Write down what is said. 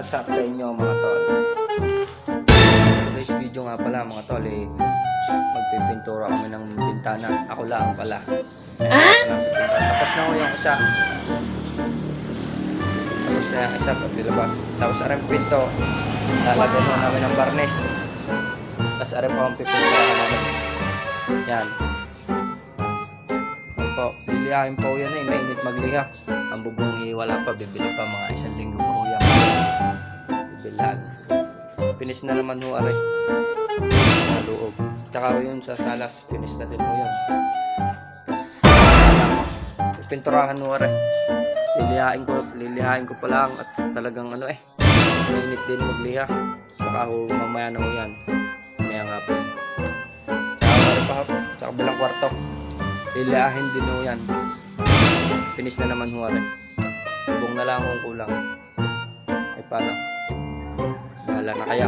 what's up sa inyo mga tol? Today's video nga pala mga tol magpipintura kami ng bintana. Ako lang pala. Tapos na ko yung isa. Tapos na yung isa paglilabas. Tapos arang pinto. Lalagyan mo namin ng barnes. Tapos arang pa ang pipintura namin. Yan. Po, lilihain po yan mainit magliha. Ang bubong wala pa, bibili pa mga 1 linggo po yan. Bibilan. Pinis na naman ho aray. Maluog. Tsaka yun sa salas, pinis na din ho yan. Tapos, pinturahan ho aray. Lilihain ko pa lang at talagang mainit din magliha. Baka ho mamaya na ho yan. Mamaya nga po. Tsaka pa ho, sa kabilang kwarto. Lilihain din ho yan. Pinis na naman ho aray. Bubong na lang kung kulang. Ay paano? Bahala na kaya.